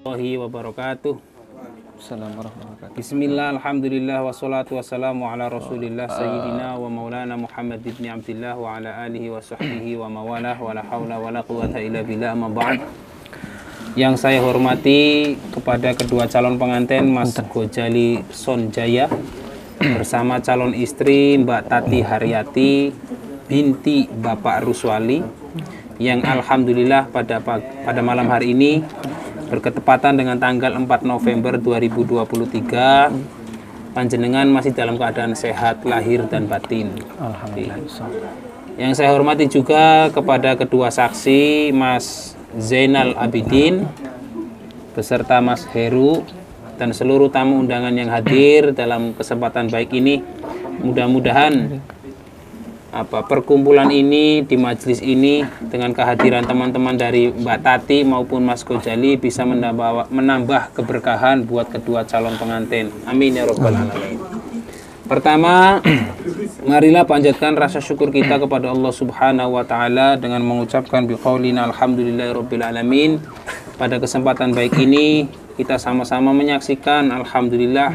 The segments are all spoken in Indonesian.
warahmatullahi wabarakatuh. Assalamualaikum. Bismillah, alhamdulillah, wassalatu wassalamu ala rasulillah sayyidina wa maulana Muhammad ibn Abdillah wa ala alihi wa sahbihi wa mawalah wa la hawla wa la quwata illa billah, amma ba'd. Yang saya hormati kepada kedua calon pengantin Mas Gojali Sonjaya bersama calon istri Mbak Tati Haryati binti Bapak Ruswali yang alhamdulillah pada malam hari ini berketepatan dengan tanggal 4 November 2023 panjenengan masih dalam keadaan sehat lahir dan batin. Alhamdulillah. Yang saya hormati juga kepada kedua saksi Mas Zainal Abidin beserta Mas Heru dan seluruh tamu undangan yang hadir dalam kesempatan baik ini. Mudah-mudahan perkumpulan ini di majelis ini dengan kehadiran teman-teman dari Mbak Tati maupun Mas Gojali bisa menambah keberkahan buat kedua calon pengantin. Amin ya rabbal alamin. Pertama, marilah panjatkan rasa syukur kita kepada Allah Subhanahu wa taala dengan mengucapkan biqaulina alhamdulillahirabbil alamin. Pada kesempatan baik ini kita sama-sama menyaksikan alhamdulillah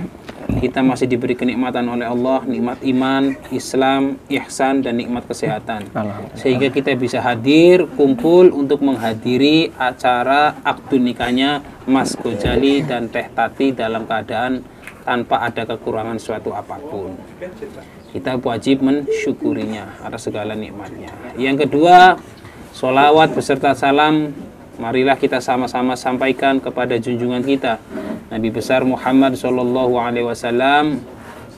kita masih diberi kenikmatan oleh Allah, nikmat iman, Islam, ihsan, dan nikmat kesehatan. Sehingga kita bisa hadir, kumpul untuk menghadiri acara akad nikahnya Mas Gojali dan Teh Tati dalam keadaan tanpa ada kekurangan suatu apapun. Kita wajib mensyukurinya atas segala nikmatnya. Yang kedua, sholawat beserta salam marilah kita sama-sama sampaikan kepada junjungan kita Nabi besar Muhammad Sallallahu Alaihi Wasallam,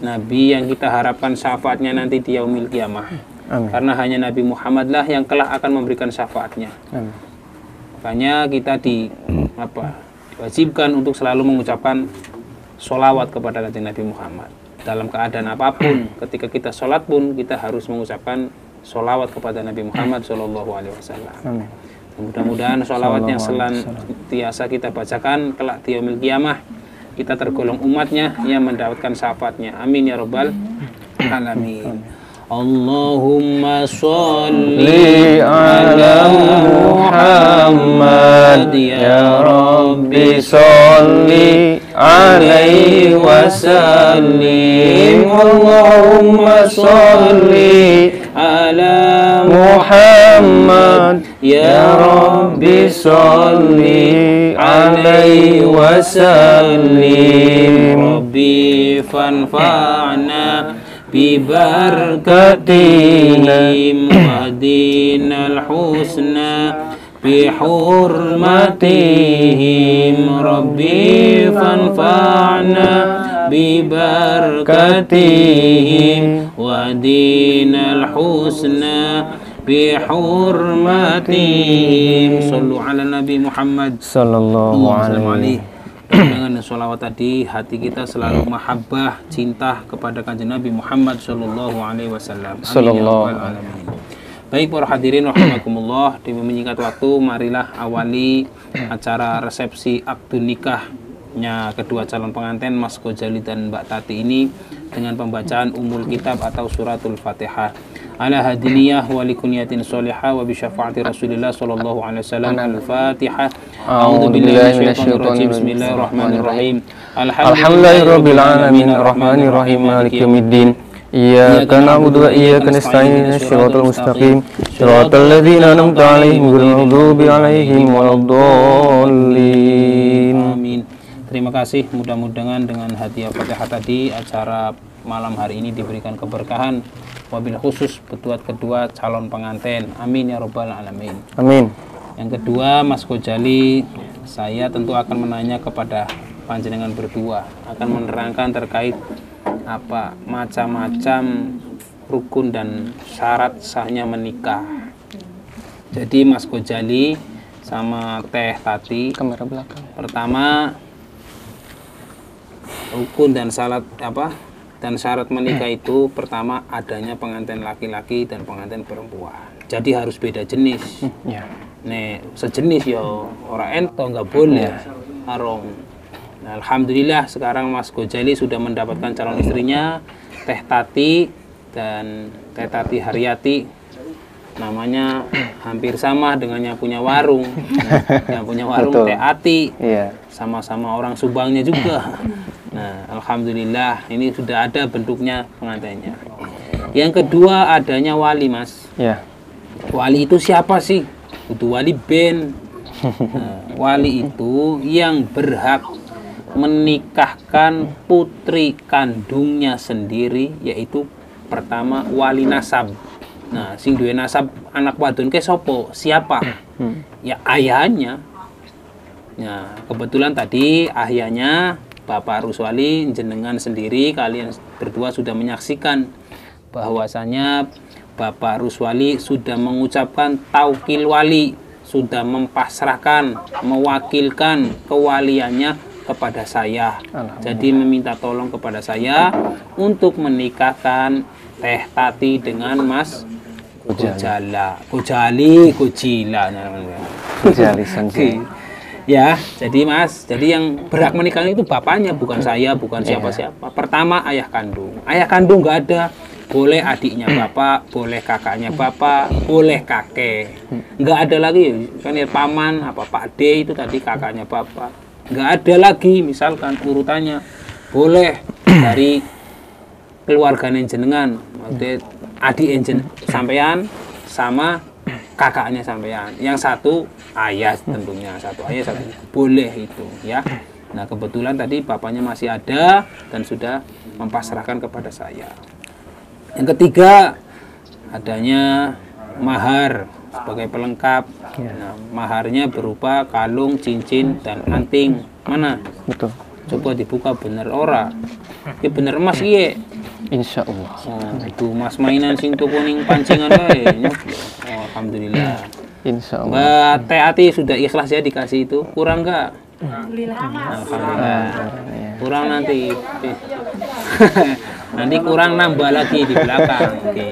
Nabi yang kita harapkan syafaatnya nanti di yaumil qiyamah. Karena hanya Nabi Muhammad lah yang kelak akan memberikan syafaatnya. Makanya kita diwajibkan untuk selalu mengucapkan sholawat kepada Nabi Muhammad dalam keadaan apapun. Ketika kita sholat pun kita harus mengucapkan sholawat kepada Nabi Muhammad Sallallahu Alaihi Wasallam. Mudah-mudahan sholawat yang senantiasa kita bacakan kelak di yaumil qiyamah kita tergolong umatnya yang mendapatkan syafaatnya. Amin ya rabbal alamin. Allahumma sholli ala Muhammad ya Rabbi sholli alaihi wasallim. Allahumma sholli ala Muhammad ya Rabbi sholli alaihi wasallim. Rabbi fanfa'na bibarakatihim wahdinal husna bihurmatihim. Rabbi fanfa'na bibarakatihim wahdinal husna bihurmatihim. Sallu ala Nabi Muhammad Sallallahu alaihi. Dengan sholawat tadi hati kita selalu mahabbah cinta kepada kanjeng Nabi Muhammad Sallallahu Alaihi Wasallam. Sallallahu alaihi. Baik para hadirin rahimakumullah, demi menyingkat waktu marilah awali acara resepsi akad nikahnya kedua calon pengantin Mas Gojali dan Mbak Tati ini dengan pembacaan Ummul Kitab atau suratul Fatihah ala hadiniyah wa likunyatin sholihah wa bisyafaati Rasulillah sallallahu alaihi wasallam. Al-Fatihah. A'udzu billahi minasyaitonir rajim. Bismillahirrahmanirrahim. Alhamdulillahirabbil alamin arrahmanir rahim maliki yaumiddin. Iyyaka na'budu wa iyyaka nasta'in shiratal mustaqim shiratal ladzina an'amta 'alaihim ghairil maghdubi 'alaihim waladdallin. Amin. Terima kasih, mudah-mudahan dengan hadiah Fatihah tadi acara malam hari ini diberikan keberkahan wabil khusus buat kedua calon pengantin. Amin ya rabbal alamin. Amin. Yang kedua, Mas Gojali, saya tentu akan menanya kepada panjenengan berdua, akan menerangkan terkait macam-macam rukun dan syarat sahnya menikah. Jadi Mas Gojali sama Teh Tati, kamera belakang. Pertama, rukun dan syarat syarat menikah itu pertama adanya pengantin laki-laki dan pengantin perempuan. Jadi harus beda jenis. Nih sejenis ya orang ento nggak boleh haram. Nah, alhamdulillah sekarang Mas Gojali sudah mendapatkan calon istrinya Teh Tati dan Teh Tati Haryati namanya hampir sama dengan yang punya warung. Yang punya warung Betul. Teh Ati, Iya. sama-sama orang Subangnya juga. Nah, alhamdulillah ini sudah ada bentuknya pengantinnya. Yang kedua adanya wali, Mas. Iya. Wali itu siapa sih? Itu wali Ben. Nah, wali itu yang berhak menikahkan putri kandungnya sendiri, yaitu pertama wali nasab. Nah, sing duwe nasab anak wadon ke sopo? Siapa? Ya ayahnya. Nah, kebetulan tadi ayahnya Bapak Ruswali jenengan sendiri, kalian berdua sudah menyaksikan bahwasanya Bapak Ruswali sudah mengucapkan taukil wali, sudah mempasrahkan, mewakilkan kewaliannya kepada saya. Jadi meminta tolong kepada saya untuk menikahkan Teh Tati dengan Mas Gojala. Gojali, Gojila namanya. Gojali Sanjay. Ya, jadi Mas, jadi yang berhak menikah itu bapaknya, bukan saya, bukan siapa-siapa. Pertama ayah kandung. Ayah kandung nggak ada. Boleh adiknya bapak, boleh kakaknya bapak, boleh kakek. Nggak ada lagi, kan ya paman, apa Pak D itu tadi kakaknya bapak. Nggak ada lagi, misalkan urutannya. Boleh dari keluarga jenengan, maksudnya adik sampean sama kakaknya sampean. Yang satu ayah tentunya, satu ayah satu boleh itu ya. Nah kebetulan tadi bapaknya masih ada dan sudah mempasrahkan kepada saya. Yang ketiga adanya mahar sebagai pelengkap. Nah, maharnya berupa kalung, cincin dan anting. Mana? Betul. Coba dibuka bener ora? Ini bener emas iya. Insya Allah. Oh, itu mas mainan sing tuku ning pancingan wae. Oh, alhamdulillah. Insya Allah. Mbak Teh Ati sudah ikhlas ya dikasih itu. Kurang enggak? Alhamdulillah. Kurang nanti. Nanti kurang nambah lagi di belakang. Oke.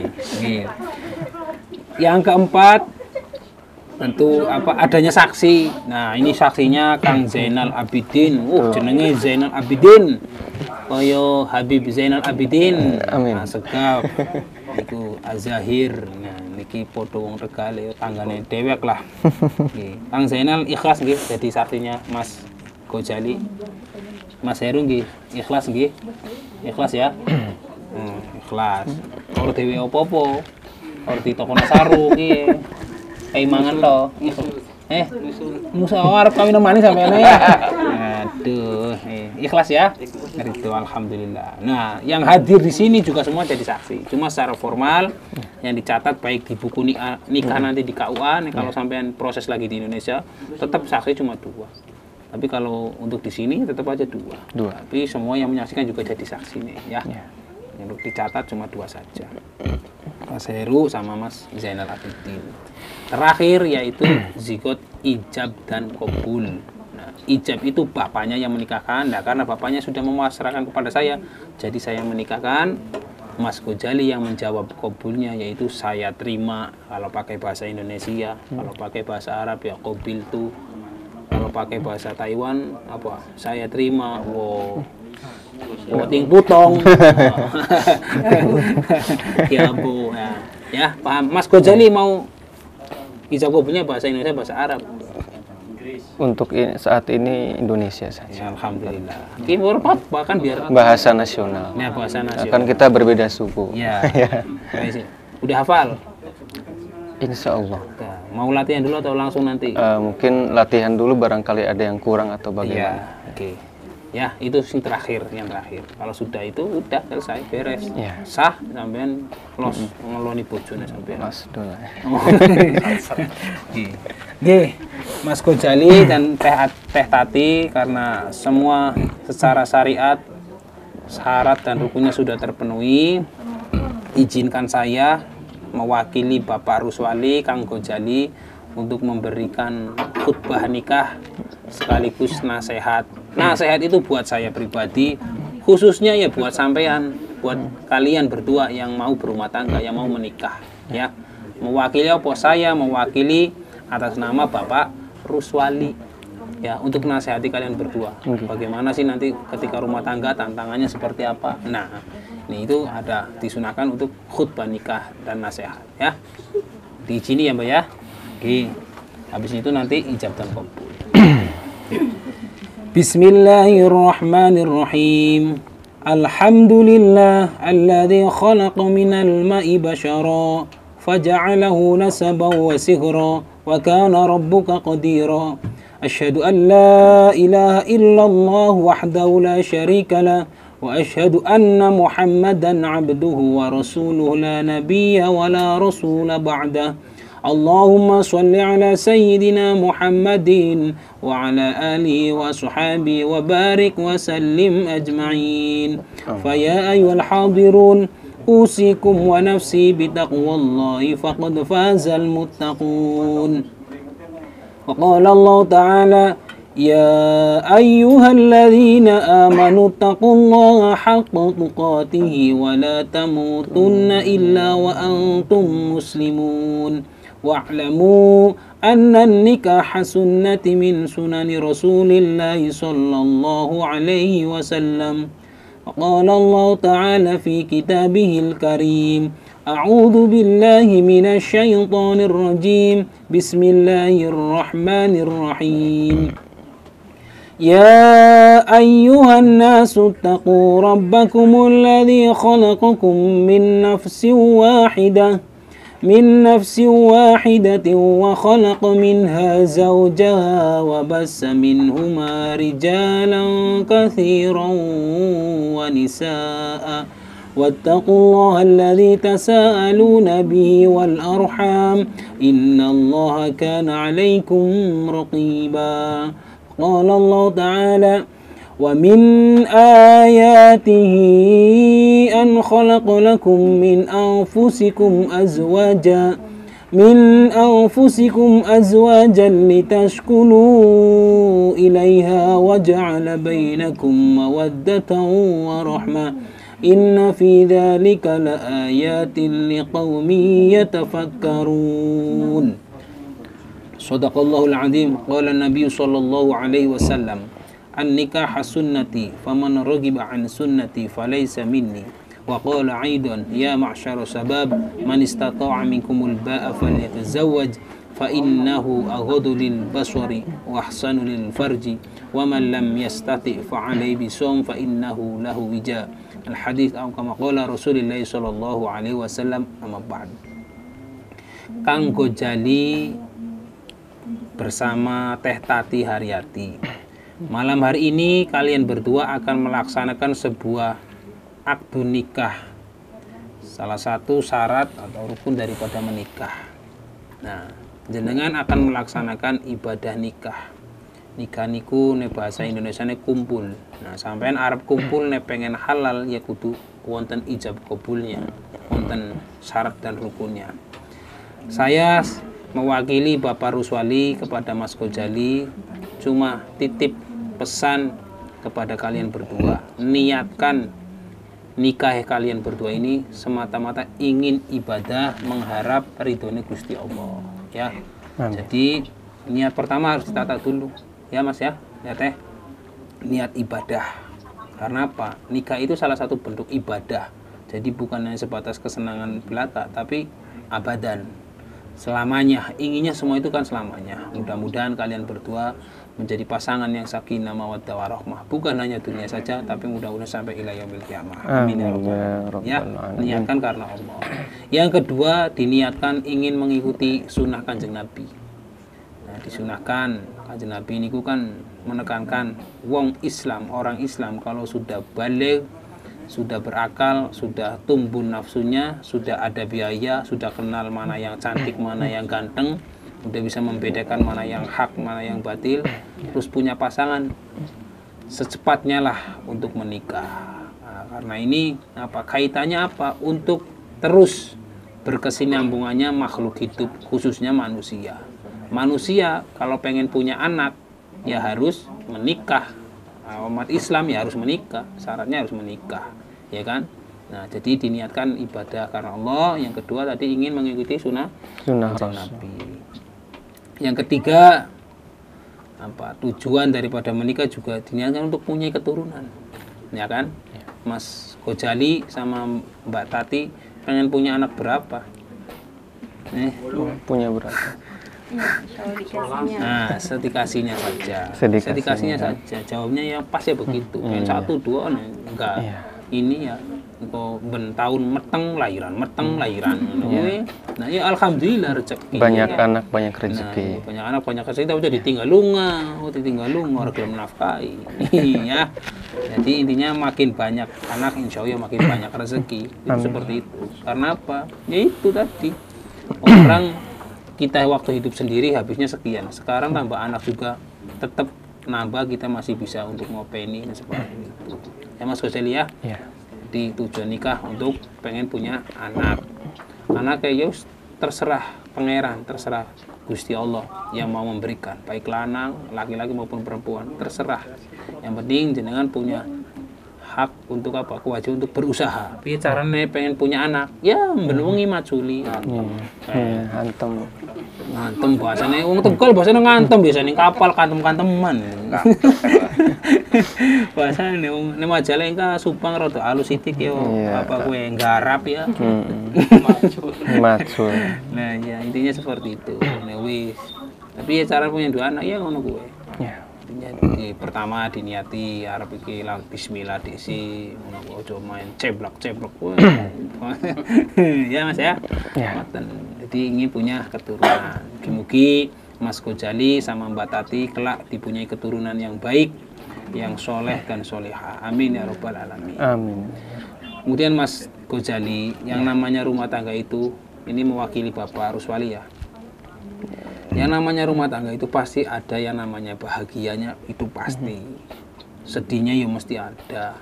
Yang keempat tentu adanya saksi. Nah, ini saksinya Kang Zainal Abidin. Jenenge Zainal Abidin. Koyo Habib Zainal Abidin. Amin. Nah, segap. Iku Azahir. Nah, niki foto wong Tegal ya tanggane dewek lah. Nggih. Kang Zainal ikhlas nggih jadi saksinya Mas Gojali. Mas Heru nggih ikhlas nggih. Ikhlas ya. Ikhlas. Ora dhewe apa-apa. Ora ditokone saru ki. Mangan to. Musa arep kawin manis sampean ya. Aduh, ikhlas ya. Itu alhamdulillah. Nah, yang hadir di sini juga semua jadi saksi. Cuma secara formal yang dicatat baik di buku nikah nanti di KUA, kalau sampean proses lagi di Indonesia, tetap saksi cuma 2. Tapi kalau untuk di sini tetap aja 2. Tapi semua yang menyaksikan juga jadi saksi nih ya. Yang dicatat cuma 2 saja. Mas Heru sama Mas Zainal Abidin. Terakhir yaitu zigot ijab dan qabul. Nah, ijab itu bapaknya yang menikahkan. Nah, karena bapaknya sudah memasrahkan kepada saya, jadi saya menikahkan. Mas Gojali yang menjawab qabulnya yaitu saya terima. Kalau pakai bahasa Indonesia, kalau pakai bahasa Arab ya qabil tu. Kalau pakai bahasa Taiwan apa? Saya terima. Wow. Ting putong. Ya Bu. Ya, paham. Mas Gojali mau ijab qabulnya bahasa Indonesia, bahasa Arab. Untuk saat ini Indonesia saja. Ya, alhamdulillah. Kibur bahkan biar bahasa nasional. Ya, bahasa nasional. Kan kita berbeda suku. Ya. Udah hafal? Insya Allah. Nah, mau latihan dulu atau langsung nanti? Mungkin latihan dulu barangkali ada yang kurang atau bagaimana. Ya, oke. Ya, itu yang terakhir. Kalau sudah itu udah selesai, beres. Ya. Sah sampean los ngeloni bojone sampean. Mas doa. Nggih, Mas Gojali dan Teh Tati karena semua secara syariat syarat dan rukunnya sudah terpenuhi, izinkan saya mewakili Bapak Ruswali Kang Gojali untuk memberikan khutbah nikah sekaligus nasihat. Nasihat itu buat saya pribadi, khususnya ya buat sampean, buat kalian berdua yang mau berumah tangga, yang mau menikah, ya. Mewakili apa? Saya mewakili atas nama Bapak Ruswali, ya, untuk nasihati kalian berdua. Bagaimana sih nanti ketika rumah tangga tantangannya seperti apa? Nah, ini itu ada disunahkan untuk khutbah nikah dan nasihat, ya. diizini ya Mbak ya. Oke. Habis itu nanti ijab dan qabul. Bismillahirrahmanirrahim. Alhamdulillah alladzi khalaqa minal ma'i bashara faja'alahu nasaban wa sihra wa kana rabbuka qadira. Asyhadu an la ilaha illallah wahdahu la syarika lah wa asyhadu anna Muhammadan 'abduhu wa rasuluhu la nabiyya wa la rasula ba'dah. Allahumma salli ala sayyidina Muhammadin wa ala alihi wa sahbihi wa barik wa sallim ajma'in. Fa ya ayyuhal hadirun usikum wa nafsi bitaqwallahi faqad fazal muttaqun. Wa qala Allah ta'ala ya ayyuhalladzina amanu taqullaha haqqa tuqatih wa la tamutunna illa wa antum muslimun. Wa'lamu anna an-nikaha sunnati min sunani Rasulillahi sallallahu alaihi wasallam. Qala Allah ta'ala fi kitabihil karim. A'udzu billahi minasy syaithanir rajim. Bismillahirrahmanirrahim. Ya ayyuhan nasu taqu rabbakumul ladzi khalaqakum min nafsin wahidah من نفس واحدة وخلق منها زوجها وبث منهما رجالا كثيرا ونساء واتقوا الله الذي تساءلون به والأرحام إن الله كان عليكم رقيبا. قال الله تعالى ومن آياته أن خلق لكم من أنفسكم أزواجا لتسكنوا إليها وجعل بينكم مودة ورحمة إن في ذلك لآيات لقوم يتفكرون. صدق الله العظيم. قال النبي صلى الله عليه وسلم an-nikah sunnati faman raghiba an sunnati falaysa minni. Wa qala aidan ya ma'syara sabab man istata'a minkumul ba'a falyatazawwaj fa innahu aghaddu lil basari wa ahsanu lil farji wa man lam yastati' fa alayhi bisawm fa innahu lahu wija. Al hadits kama qala Rasulullah sallallahu alaihi wasallam. Amma ba'd. Kang Ghazali bersama Teh Tati Haryati. Malam hari ini kalian berdua akan melaksanakan sebuah akdu nikah, salah satu syarat atau rukun daripada menikah. Nah, jenengan akan melaksanakan ibadah nikah. Nikah niku ne bahasa Indonesia ne kumpul. Nah, sampean arep kumpul ne pengen halal ya kudu wonten ijab qabulnya, wonten syarat dan rukunnya. Saya mewakili Bapak Ruswali kepada Mas Ghazali cuma titip pesan kepada kalian berdua, niatkan nikah kalian berdua ini semata-mata ingin ibadah mengharap ridhonya Gusti Allah ya. Amin. Jadi niat pertama harus ditata dulu ya Mas ya, ya Teh, niat ibadah. Karena apa? Nikah itu salah satu bentuk ibadah, jadi bukan hanya sebatas kesenangan belaka tapi abadan, selamanya. Inginnya semua itu kan selamanya. Mudah-mudahan kalian berdua menjadi pasangan yang sakinah mawaddah warahmah, bukan hanya dunia saja tapi mudah-mudahan sampai ila yaumil qiyamah. Amin ya rabbal alamin. Ya, niatkan karena Allah. Yang kedua, diniatkan ingin mengikuti sunnah Kanjeng Nabi. Nah, disunahkan Kanjeng Nabi ini kan menekankan wong Islam, orang Islam kalau sudah balik, sudah berakal, sudah tumbuh nafsunya, sudah ada biaya, sudah kenal mana yang cantik, mana yang ganteng, udah bisa membedakan mana yang hak, mana yang batil, terus punya pasangan, secepatnya lah untuk menikah. Nah, karena ini apa kaitannya apa? Untuk terus berkesinambungannya makhluk hidup, khususnya manusia. Manusia kalau pengen punya anak ya harus menikah. Nah, umat Islam ya harus menikah, syaratnya harus menikah, ya kan? Nah, jadi diniatkan ibadah karena Allah. Yang kedua tadi ingin mengikuti sunnah Nabi. Yang ketiga, apa tujuan daripada menikah juga diniatkan untuk punya keturunan, ya kan? Mas Ghazali sama Mbak Tati pengen punya anak berapa? Punya berapa? Nah, sedikasinya saja. Sedikasinya saja. Jawabnya ya pas ya begitu. Yang 1 2 enggak. Ini ya engko ben tahun meteng lahiran. Nah, ya alhamdulillah rezeki. Banyak anak banyak rezeki. Nah, banyak anak banyak rezeki tapi ditinggal lunga, ora gelem nafkahi. Ya. Jadi intinya makin banyak anak insya Allah makin banyak rezeki. Itu seperti itu. Karena apa? Ya itu tadi. Orang kita waktu hidup sendiri habisnya sekian. Sekarang tambah anak juga tetap nambah, kita masih bisa untuk ngopeni dan seperti itu. Ya Mas Ghazali ya. Di tujuan nikah untuk pengen punya anak. Anak kayak terserah pangeran, terserah Gusti Allah yang mau memberikan, baik lanang, laki-laki maupun perempuan, terserah. Yang penting jenengan punya hak untuk apa? Kewajiban untuk berusaha. Piye carane pengen punya anak? Ya menungi maculi. Ngantem bahasane wong Tegal bahasane ngantem biasane kapal kantem-kanteman. Bahasane wong nek majalah engka Subang rada alus sithik yo apa kowe nggarap ya. Macul. Nah, ya intinya seperti itu. Nek wis. Tapi ya cara punya 2 anak ya ngono kowe. Pertama diniati arep iki bismillah disi ngono aja main ceblok kowe. Ya Mas ya. Jadi ingin punya keturunan. Mugi Mas Ghazali sama Mbak Tati kelak dipunyai keturunan yang baik, yang soleh dan soleha. Amin ya robbal alamin. Amin. Kemudian Mas Ghazali, yang namanya rumah tangga itu ini mewakili Bapak Ruswali ya. Yang namanya rumah tangga itu pasti ada yang namanya bahagianya, itu pasti. Sedihnya ya mesti ada.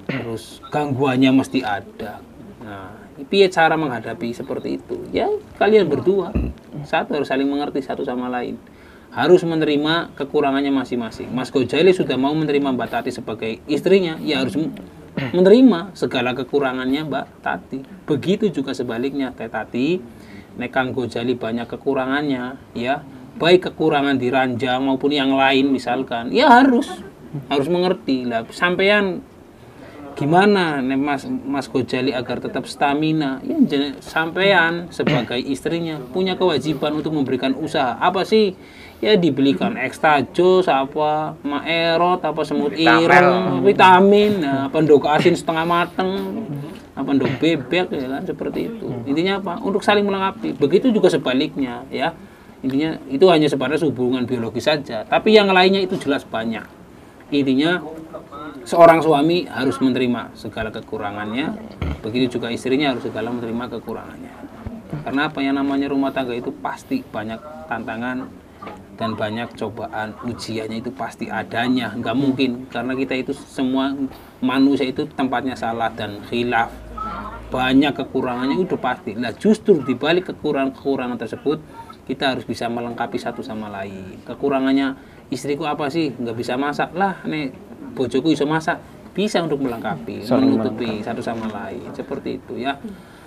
Terus gangguannya mesti ada. Nah, piye cara menghadapi seperti itu? Ya kalian berdua satu harus saling mengerti satu sama lain, harus menerima kekurangannya masing-masing. Mas Ghazali sudah mau menerima Mbak Tati sebagai istrinya, ya harus menerima segala kekurangannya Mbak Tati. Begitu juga sebaliknya Teh Tati, nek Kang Ghazali banyak kekurangannya, ya baik kekurangan di ranjang maupun yang lain misalkan, ya harus mengerti lah. Sampean gimana nih Mas Ghazali agar tetap stamina? Ya sampean sebagai istrinya punya kewajiban untuk memberikan usaha. Apa sih? Ya dibelikan ekstra jus apa, maerot apa semut ireng, vitamin, nah, apa ndok asin setengah mateng, apa ndok bebek ya kan seperti itu. Intinya apa? Untuk saling melengkapi. Begitu juga sebaliknya ya. Intinya itu hanya sebatas hubungan biologis saja, tapi yang lainnya itu jelas banyak. Intinya seorang suami harus menerima segala kekurangannya, begitu juga istrinya harus segala menerima kekurangannya. Karena apa, yang namanya rumah tangga itu pasti banyak tantangan dan banyak cobaan, ujiannya itu pasti adanya, nggak mungkin, karena kita itu semua manusia itu tempatnya salah dan khilaf, banyak kekurangannya itu pasti. Nah justru dibalik kekurangan tersebut kita harus bisa melengkapi satu sama lain. Kekurangannya istriku apa sih? Nggak bisa masak lah, nih bojoku bisa masak, bisa untuk melengkapi, menutupi satu sama lain, seperti itu ya.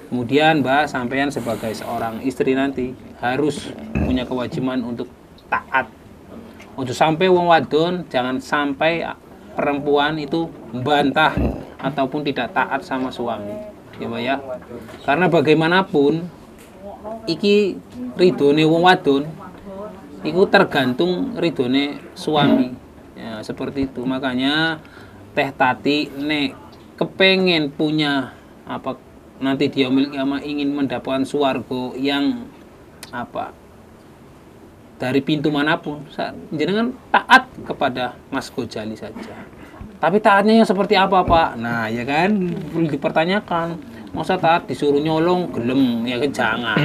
Kemudian Mbak, sampean sebagai seorang istri nanti harus punya kewajiban untuk taat. Untuk sampai wong wadon, jangan sampai perempuan itu membantah ataupun tidak taat sama suami, ya Mbak ya. Karena bagaimanapun iki ridone wong wadon iku tergantung ridone suami. Ya, seperti itu. Makanya Teh Tati nek kepengen punya apa nanti dia memiliki ama ingin mendapatkan swarga yang apa dari pintu manapun, jangan taat kepada Mas Ghazali saja. Tapi taatnya yang seperti apa Pak? Nah ya kan perlu dipertanyakan. Masa taat disuruh nyolong gelem ya kan jangan,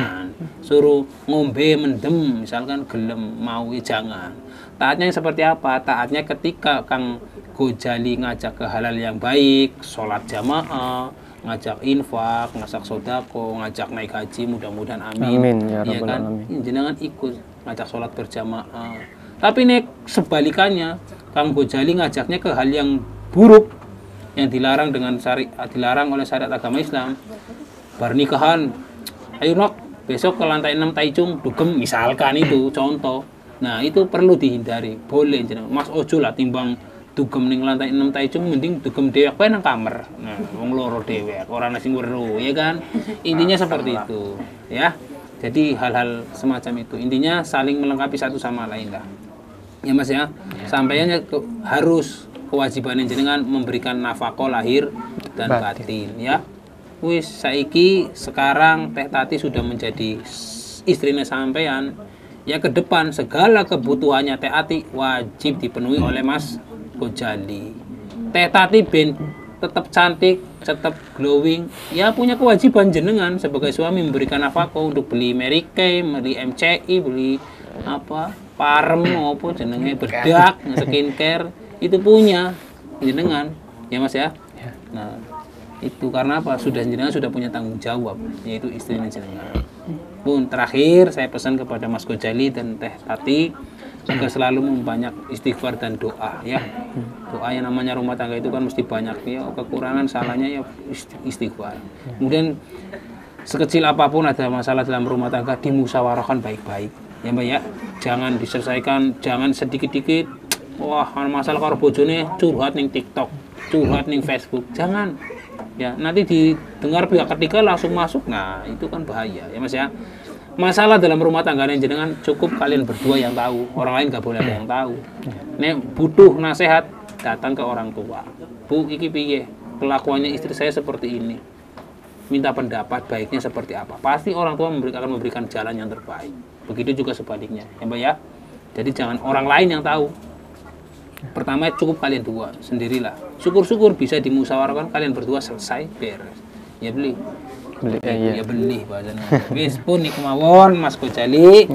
suruh ngombe mendem misalkan gelem mau ya jangan. Taatnya yang seperti apa? Taatnya ketika Kang Ghazali ngajak ke halal yang baik, sholat jamaah, ngajak infak, ngajak sodako, ngajak naik haji, mudah-mudahan amin. Amin ya rabbal kan? Alamin. Jangan ikut ngajak sholat berjamaah. Tapi nek sebalikannya, Kang Ghazali ngajaknya ke hal yang buruk, yang dilarang dengan dilarang oleh syariat agama Islam. Pernikahan, ayo nok, besok ke lantai 6 Taicung dugem misalkan, itu contoh. Nah itu perlu dihindari. Boleh jeneng Mas ojo lah timbang dugem ning lantai 6 Taicung, mending dugem dewek wae nang kamar. Nah wong loro dewek ora nasi weru ya kan. Intinya seperti itu ya. Jadi hal-hal semacam itu. Intinya saling melengkapi satu sama lain lah. Ya Mas ya. Sampaiannya harus kewajiban jenengan memberikan nafkah lahir dan batin ya. Wis saiki sekarang Teh Tati sudah menjadi istrinya sampean. Ya ke depan segala kebutuhannya Teh Tati wajib dipenuhi oleh Mas Ghazali. Teh Tati ben tetap cantik, tetap glowing, ya punya kewajiban jenengan sebagai suami memberikan nafkah untuk beli Mary Kay, beli MCI, beli apa, parem apa jenenge bedak, skincare, itu punya jenengan, ya Mas ya. Nah, itu karena apa? Jenengan sudah punya tanggung jawab, yaitu istrinya jenengan. Pun terakhir saya pesan kepada Mas Ghazali dan Teh Tati juga selalu membanyak istighfar dan doa ya. Doa yang namanya rumah tangga itu kan mesti banyak ya, kekurangan salahnya ya istighfar. Kemudian sekecil apapun ada masalah dalam rumah tangga dimusyawarahkan baik-baik ya Mbak ya. Jangan diselesaikan, jangan sedikit-dikit wah masalah karo bojone curhat ning TikTok, curhat ning Facebook. Jangan. Ya, nanti didengar pihak ketiga langsung masuk. Nah, itu kan bahaya ya Mas ya. Masalah dalam rumah tangga yang jenengan cukup kalian berdua yang tahu, orang lain nggak boleh ada yang tahu. Nek butuh nasihat datang ke orang tua. Bu, iki piye? Kelakuannya istri saya seperti ini. Minta pendapat baiknya seperti apa? Pasti orang tua akan memberikan jalan yang terbaik. Begitu juga sebaliknya, ya Mbak ya. Jadi jangan orang lain yang tahu. Pertama cukup kalian dua sendirilah. Syukur-syukur bisa dimusyawarahkan kalian berdua selesai beres. Ya beli. Ya beli bahasanya. Wis pun niku mawon Mas Ghazali.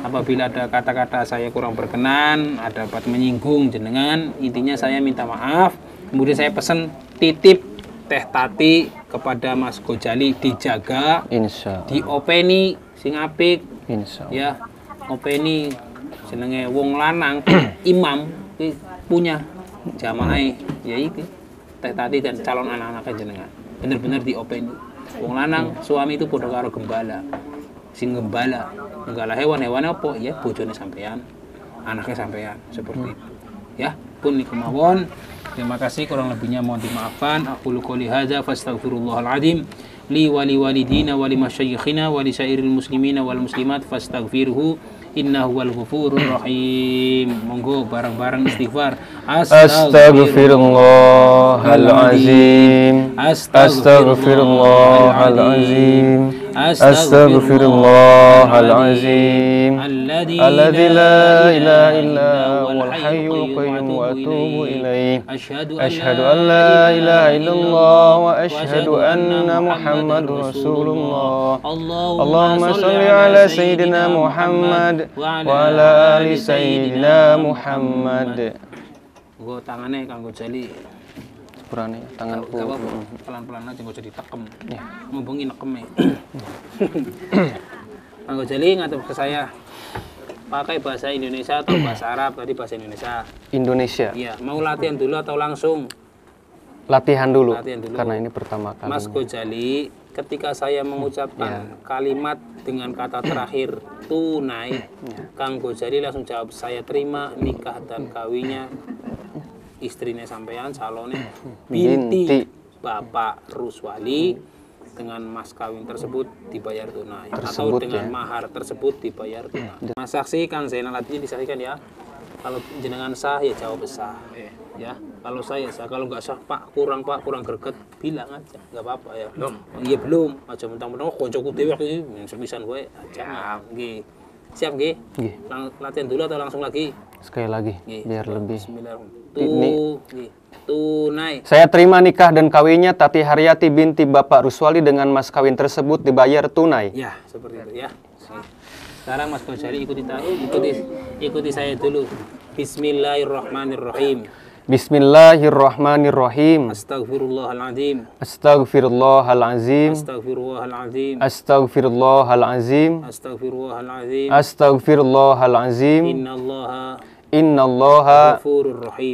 Apabila ada kata-kata saya kurang berkenan, ada dapat menyinggung jenengan, intinya saya minta maaf. Kemudian saya pesan titip Teh Tati kepada Mas Ghazali dijaga, diopeni sing apik. Ya, openi jenenge wong lanang imam punya jamaah ya iki Teh Tati dan calon anak-anaknya jenengan. Bener-bener diopeni. Wong lanang suami itu padha karo gembala. Sing gembala hewan-hewan apa ya bojone sampean, anaknya sampean seperti itu. Ya, pun niku mawon. Terima kasih, kurang lebihnya mohon dimaafkan. Aku qouli hadza fastaghfirullahal azim li wa li walidina wa li masyayikhina wa li sairil muslimina wal muslimat fastaghfiruhu innahu wal ghafurur rahim. Monggo bareng-bareng istighfar. Astaghfirullahal azim. Astaghfirullahal azim. Astaghfirullahal azim. Alladzi la ilaha illa huwal hayyul qayyum wa atubu ilaih. Asyhadu an la ilaha illallah wa asyhadu anna Muhammadar Rasulullah. Allahumma shalli ala sayyidina Muhammad wa ala ali sayyidina Muhammad. Nggo tangane kanggo Ghazali. Sepurane tanganku. Pelan-pelan aja nggak jadi ditekem. Ya. Mumpung nekeme. Kanggo Ghazali ngatur ke saya. Pakai bahasa Indonesia atau bahasa Arab? Tadi bahasa Indonesia. Indonesia. Iya, mau latihan dulu atau langsung? Latihan dulu. Karena ini pertama kali. Mas Ghazali, ketika saya mengucapkan kalimat dengan kata terakhir tunai, Kang Ghazali langsung jawab saya terima nikah dan kawinnya istrinya sampean calonnya binti Bapak Ruswali dengan mas kawin tersebut dibayar tunai atau dengan mahar tersebut dibayar tunai. Mas saksi Kang Zainal Abidin disaksikan ya. Kalau jenengan sah ya jawab sah. Ya, kalau saya sah, kalau nggak sah Pak kurang greget bilang aja, nggak apa-apa ya. Iya belum, aja mentang-mentang koncoku dhewe iki sepisan wae aja. Nggih. Siap nggih? Nggih. Latihan dulu atau langsung lagi? Sekali lagi biar lebih. Bismillahirrahmanirrahim. Tunai. Saya terima nikah dan kawinnya Tati Haryati binti Bapak Ruswali dengan mas kawin tersebut dibayar tunai. Ya, seperti itu ya. Sekarang Mas Ghazali ikuti saya dulu. Bismillahirrahmanirrahim. Bismillahirrahmanirrahim. Astaghfirullahaladzim. Astaghfirullahaladzim. Astaghfirullahaladzim. Astaghfirullahaladzim. Astaghfirullahaladzim. Astaghfirullahaladzim. Innallaha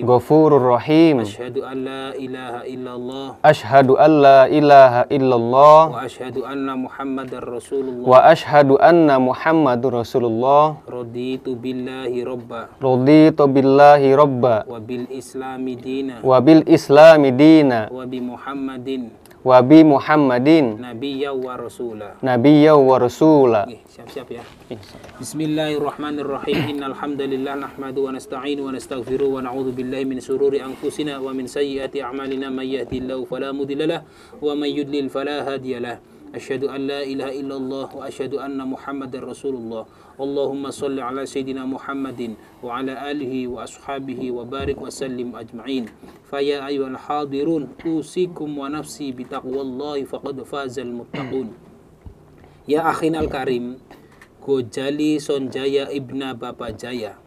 ghafurur rahim. Asyhadu an la ilaha illallah. Asyhadu an la ilaha illallah. Wa asyhadu anna Muhammadar Rasulullah. Wa asyhadu anna Muhammadur Rasulullah. Raditu billahi robba. Raditu billahi robba. Wa bil islami dina. Wa bil islami dina. Wa bi Muhammadin. wa bi Muhammadin nabiyya wa rasula. nabiyya wa rasula. Oke, siap-siap ya. Bismillahirrahmanirrahim. Innal hamdalillah nahmadu wa nasta'inu wa nastaghfiru wa na'udzu billahi min shururi anfusina wa min sayyiati a'malina may yahdihillahu fala mudilla lahu wa may yudlil fala hadiya lahu. Asyhadu an la ilaha illallah wa asyhadu anna Muhammadar Rasulullah. Allahumma shalli ala sayyidina Muhammadin wa ala alihi wa ashabihi wa barik wa sallim ajma'in. Faya ayyuhal hadirun usikum wa nafsi bitaqwallahi faqad fazal muttaqun. Ya akhinal karim, Gojali Sonjaya ibna Bapak Jaya,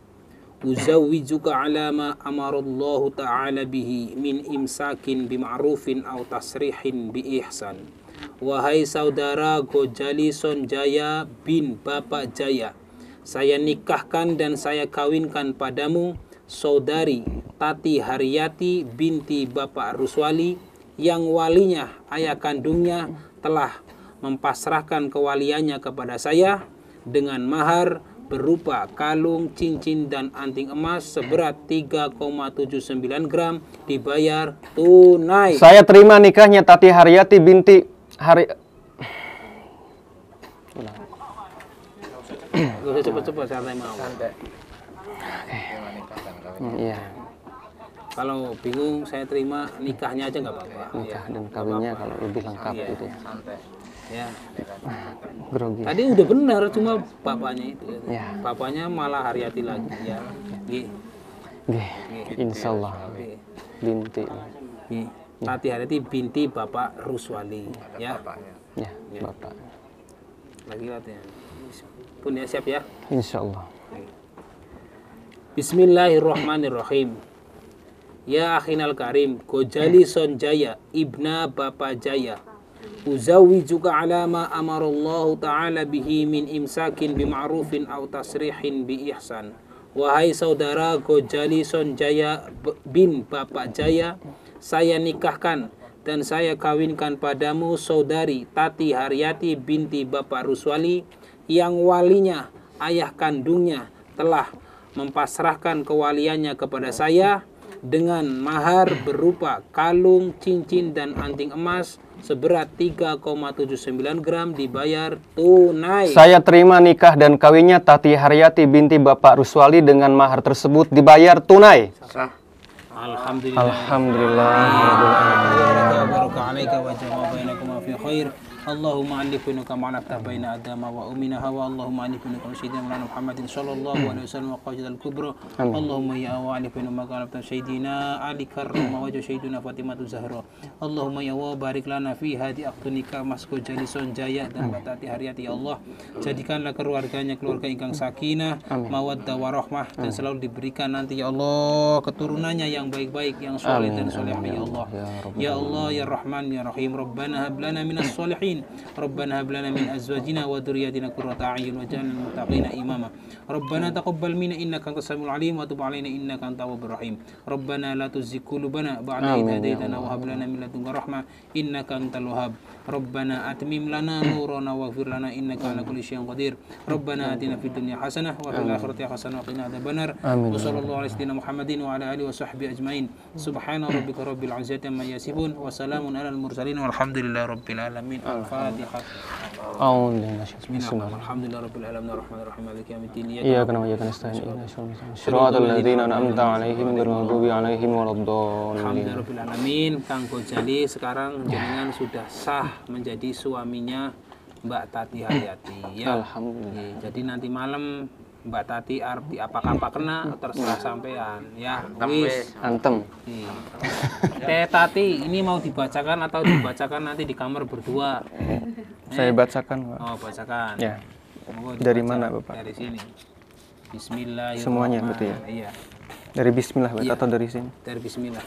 uzawwijuka ala ma amarallahu ta'ala bihi min imsakin bima'rufin aw tasrihin bi ihsan. Wahai saudara Gojali Sonjaya bin Bapak Jaya, saya nikahkan dan saya kawinkan padamu saudari Tati Haryati binti Bapak Ruswali yang walinya ayah kandungnya telah mempasrahkan kewaliannya kepada saya dengan mahar berupa kalung, cincin, dan anting emas seberat 3,79 gram dibayar tunai. Saya terima nikahnya Tati Haryati binti Gak usah cepet-cepet, santai mau. Iya. Kalau bingung saya terima nikahnya aja nggak apa-apa. Nikah dan kawinnya kalau lebih lengkap gitu ya. Ya. Grogi. Tadi udah benar, cuma bapaknya itu. Ya. Bapaknya malah Haryati lagi ya. Insyaallah. Binti. Tati Haryati binti Bapak Ruswali ya. Ya, Bapak. Lagi latihan. Pun ya, siap ya. Insyaallah. Bismillahirrahmanirrahim. Ya akhinal karim, Gojali Sonjaya ibna Bapak Jaya, uzawwijuka ala ma amarallahu ta'ala bihi min imsakin bima'rufin aw tasrihin bi ihsan. Wahai saudara Gojali Sonjaya bin Bapak Jaya, saya nikahkan dan saya kawinkan padamu saudari Tati Haryati binti Bapak Ruswali yang walinya ayah kandungnya telah mempasrahkan kewaliannya kepada saya dengan mahar berupa kalung, cincin, dan anting emas seberat 3,79 gram dibayar tunai. Saya terima nikah dan kawinnya Tati Haryati binti Bapak Ruswali dengan mahar tersebut dibayar tunai. Alhamdulillah. Alhamdulillah. Allahumma alif bainaka ma'alafta baina adama wa umina hawa. Allahumma alif bainaka sayyidina Muhammadin sallallahu alaihi wasallam wa qajid al-kubra. Allahumma ya wa alif bainaka ma'alafta sayyidina Ali karrama wajh sayyidina Fatimatu Zahra. Allahumma ya wa barik lana fi hadi aqtunika Mas Gojali Sonjaya dan Tati Haryati. Ya Allah, jadikanlah keluarganya keluarga ingkang sakinah, mawaddah warahmah, dan selalu diberikan nanti ya Allah keturunannya yang baik-baik, yang soleh dan solehah ya Allah. Ya Allah ya Rahman ya Rahim. Rabbana hab lana minas solihin. Rabbana hab lana min azwajina wa dhurriyyatina qurrata a'yun waj'alna lil muttaqina imama. Rabbana taqabbal minna innaka antas samiul alim wa tub 'alaina innaka antat tawwabur rahim. Rabbana la tuzigh qulubana ba'da idh hadaytana wa hab lana min ladunka rahmah innaka antal wahhab. Rabbana atmim lana nurana waghfir lana innaka 'ala kulli syai'in qadir. Rabbana atina fid dunya hasanah wa fil akhirati hasanah wa qina adzabannar. Wa sallallahu ala sayyidina Muhammadin wa ala alihi wa sahbihi ajmain. Subhana rabbika rabbil 'izzati amma yasifun wa salamun alal mursalin walhamdulillahi rabbil alamin. Al-Fatihah. Alhamdulillah rabbil alamin arrahmanir rahim maliki yaumiddin. Iyyaka na'budu wa iyyaka nasta'in. Shiratal ladzina an'amta 'alaihim ghairil maghdubi 'alaihim waladdallin. Alhamdulillah rabbil alamin. Kang Gojali sekarang jenengan sudah sah menjadi suaminya Mbak Tati Haryati ya. Alhamdulillah. Jadi nanti malam Mbak Tati arti apa kena terserah sampean ya. Wis Antem. Teh Tati ini mau dibacakan atau dibacakan nanti di kamar berdua? Saya bacakan, Pak. Oh, bacakan. Ya. Monggo Dari dibaca. mana, Bapak? Dari sini. Bismillahirrahmanirrahim. Semuanya berarti ya? Iya, Dari bismillah, Pak, Iya. atau dari sini? dari bismillah.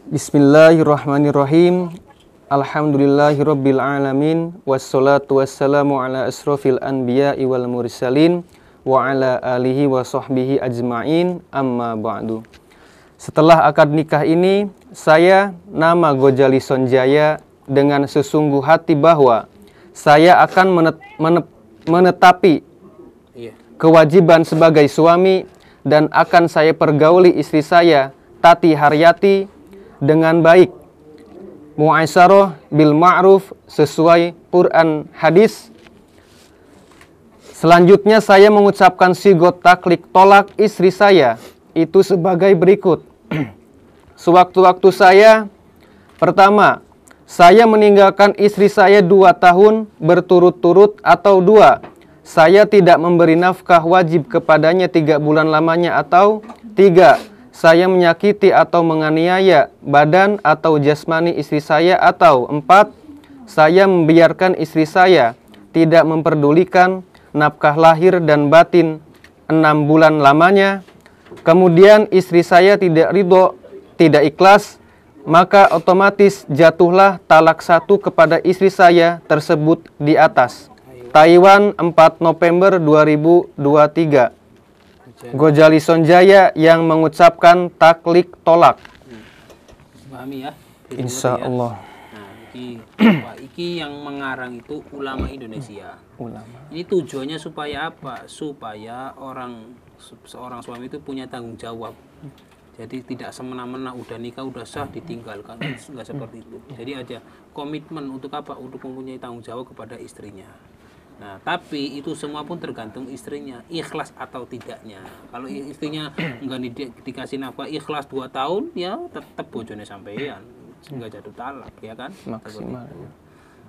Bismillahirrahmanirrahim. Alhamdulillahirabbil alamin wassalatu wassalamu ala asrofil anbiya'i wal mursalin wa ala alihi wa sahbihi ajma'in amma ba'du. Setelah akad nikah ini, saya nama Gojali Sonjaya dengan sesungguh hati bahwa saya akan menetapi Iya. kewajiban sebagai suami dan akan saya pergauli istri saya Tati Haryati dengan baik mu'asyarah bil ma'ruf sesuai Quran hadis. Selanjutnya saya mengucapkan sigot taklik tolak istri saya itu sebagai berikut. Sewaktu-waktu saya, pertama, saya meninggalkan istri saya 2 tahun berturut-turut atau 2. Saya tidak memberi nafkah wajib kepadanya 3 bulan lamanya atau 3. Saya menyakiti atau menganiaya badan atau jasmani istri saya atau 4. Saya membiarkan istri saya tidak memperdulikan nafkah lahir dan batin 6 bulan lamanya. Kemudian istri saya tidak ridho, tidak ikhlas, maka otomatis jatuhlah talak 1 kepada istri saya tersebut di atas. Taiwan 4 November 2023. Gojali Sonjaya yang mengucapkan taklik tolak. Pahami ya? Insya Allah. Nah, iki yang mengarang itu ulama Indonesia. Ini tujuannya supaya apa? Supaya seorang suami itu punya tanggung jawab. Jadi tidak semena-mena udah nikah udah sah ditinggalkan, enggak seperti itu. Jadi ada komitmen untuk apa? Untuk mempunyai tanggung jawab kepada istrinya. Nah, tapi itu semua pun tergantung istrinya, ikhlas atau tidaknya. Kalau istrinya enggak dikasih nafkah ikhlas 2 tahun, ya tetap bojone sampean, enggak jatuh talak, ya kan? Maksimal.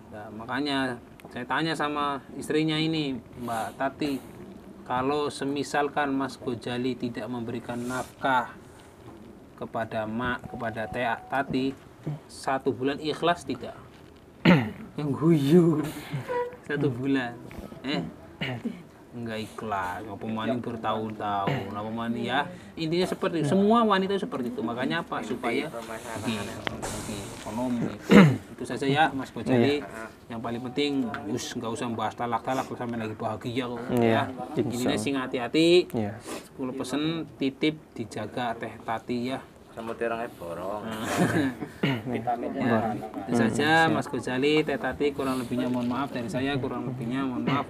Nah, makanya saya tanya sama istrinya ini, Mbak Tati, kalau semisalkan Mas Gojali tidak memberikan nafkah kepada Tati 1 bulan ikhlas tidak? Yang guyu 1 bulan enggak ikhlas, apa maning bertahun-tahun, apa maning ya. Intinya seperti itu. Semua wanita seperti itu. Makanya apa? Supaya ekonomi. Itu saja ya Mas Gojali. Yang paling penting enggak usah bahas talak-talak sampai lagi bahagia kok ya. Intinya sing hati-hati. Kalau pesen titip dijaga Teh Tati ya. Sama terangnya borong. Ya, itu saja Mas Gojali, Teh Tati, kurang lebihnya mohon maaf dari saya, kurang lebihnya mohon maaf.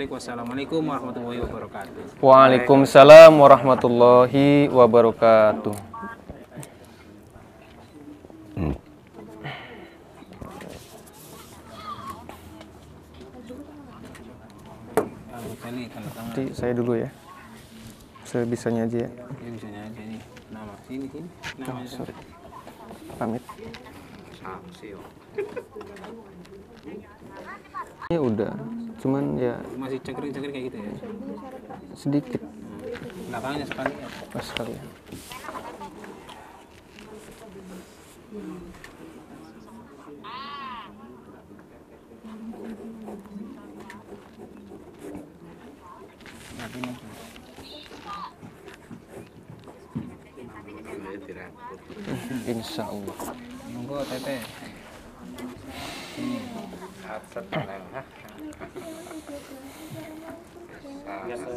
Wassalamualaikum warahmatullahi wabarakatuh. Waalaikumsalam warahmatullahi wabarakatuh. Nanti saya dulu ya. Sebisanya aja ya. Ya bisanya aja nih. Nama sini. Nama Sorry. Pamit. Ya udah, cuman ya masih cengkering kayak gitu ya. sedikit. Belakangnya sekali ya. Pas sekali ya. Insya Allah. Monggo Teteh. Ini. Biasa